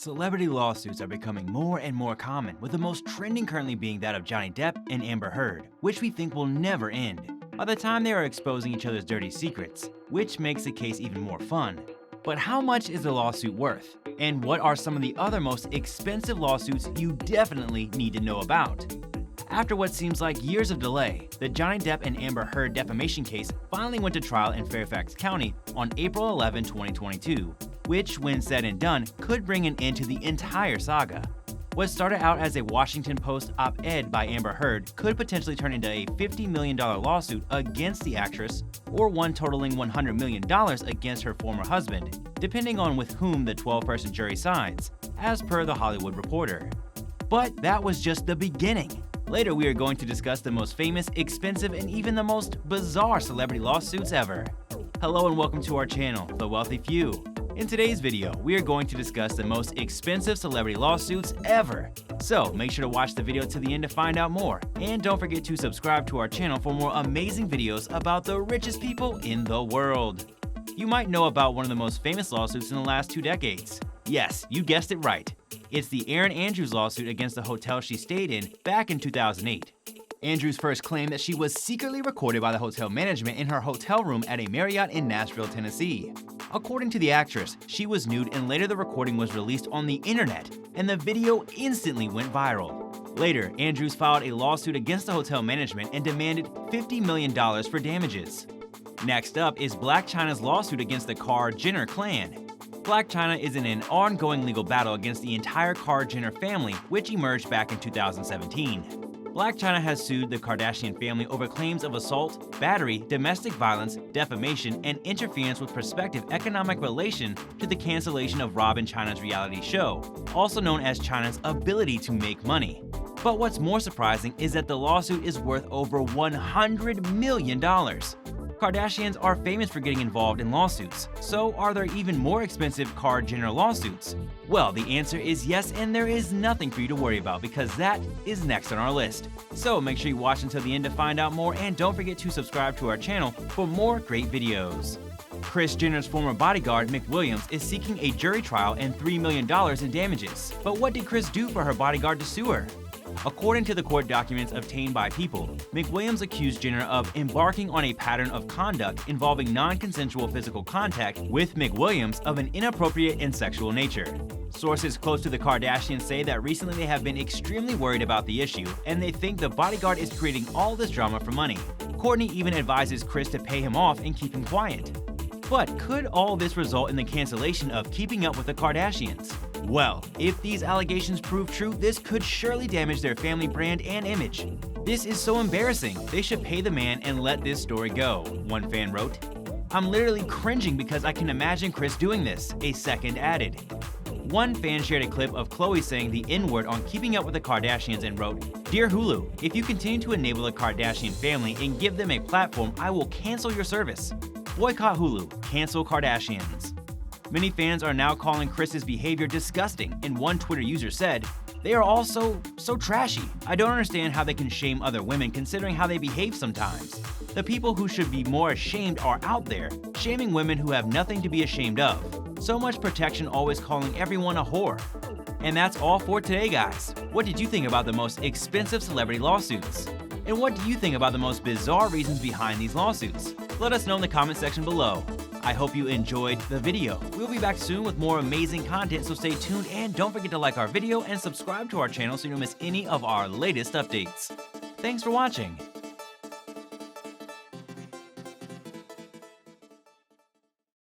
Celebrity lawsuits are becoming more and more common, with the most trending currently being that of Johnny Depp and Amber Heard, which we think will never end. By the time they are exposing each other's dirty secrets, which makes the case even more fun. But how much is a lawsuit worth? And what are some of the other most expensive lawsuits you definitely need to know about? After what seems like years of delay, the Johnny Depp and Amber Heard defamation case finally went to trial in Fairfax County on April 11, 2022, which, when said and done, could bring an end to the entire saga. What started out as a Washington Post op-ed by Amber Heard could potentially turn into a $50 million lawsuit against the actress, or one totaling $100 million against her former husband, depending on with whom the 12-person jury sides, as per The Hollywood Reporter. But that was just the beginning. Later, we are going to discuss the most famous, expensive, and even the most bizarre celebrity lawsuits ever. Hello and welcome to our channel, The Wealthy Few. In today's video, we are going to discuss the most expensive celebrity lawsuits ever. So make sure to watch the video to the end to find out more. And don't forget to subscribe to our channel for more amazing videos about the richest people in the world. You might know about one of the most famous lawsuits in the last 2 decades. Yes, you guessed it right. It's the Erin Andrews lawsuit against the hotel she stayed in back in 2008. Andrews first claimed that she was secretly recorded by the hotel management in her hotel room at a Marriott in Nashville, Tennessee. According to the actress, she was nude, and later the recording was released on the internet, and the video instantly went viral. Later, Andrews filed a lawsuit against the hotel management and demanded $50 million for damages. Next up is Blac Chyna's lawsuit against the Jenner clan. Blac Chyna is in an ongoing legal battle against the entire Jenner family, which emerged back in 2017. Blac Chyna has sued the Kardashian family over claims of assault, battery, domestic violence, defamation, and interference with prospective economic relation to the cancellation of Rob and Chyna's reality show, also known as Chyna's ability to make money. But what's more surprising is that the lawsuit is worth over $100 million. Kardashians are famous for getting involved in lawsuits, so are there even more expensive Jenner lawsuits? Well, the answer is yes, and there is nothing for you to worry about because that is next on our list. So make sure you watch until the end to find out more, and don't forget to subscribe to our channel for more great videos. Kris Jenner's former bodyguard, McWilliams, is seeking a jury trial and $3 million in damages. But what did Kris do for her bodyguard to sue her? According to the court documents obtained by People, McWilliams accused Jenner of embarking on a pattern of conduct involving non-consensual physical contact with McWilliams of an inappropriate and sexual nature. Sources close to the Kardashians say that recently they have been extremely worried about the issue, and they think the bodyguard is creating all this drama for money. Kourtney even advises Kris to pay him off and keep him quiet. But could all this result in the cancellation of Keeping Up with the Kardashians? Well, if these allegations prove true, this could surely damage their family brand and image. This is so embarrassing. They should pay the man and let this story go, one fan wrote. I'm literally cringing because I can imagine Kris doing this, a second added. One fan shared a clip of Khloe saying the N-word on Keeping Up with the Kardashians and wrote, "Dear Hulu, if you continue to enable the Kardashian family and give them a platform, I will cancel your service. Boycott Hulu, cancel Kardashians." Many fans are now calling Kris's behavior disgusting, and one Twitter user said, "They are all so trashy. I don't understand how they can shame other women considering how they behave sometimes. The people who should be more ashamed are out there, shaming women who have nothing to be ashamed of. So much protection always calling everyone a whore." And that's all for today, guys. What did you think about the most expensive celebrity lawsuits? And what do you think about the most bizarre reasons behind these lawsuits? Let us know in the comment section below. I hope you enjoyed the video. We'll be back soon with more amazing content, so stay tuned and don't forget to like our video and subscribe to our channel so you don't miss any of our latest updates. Thanks for watching.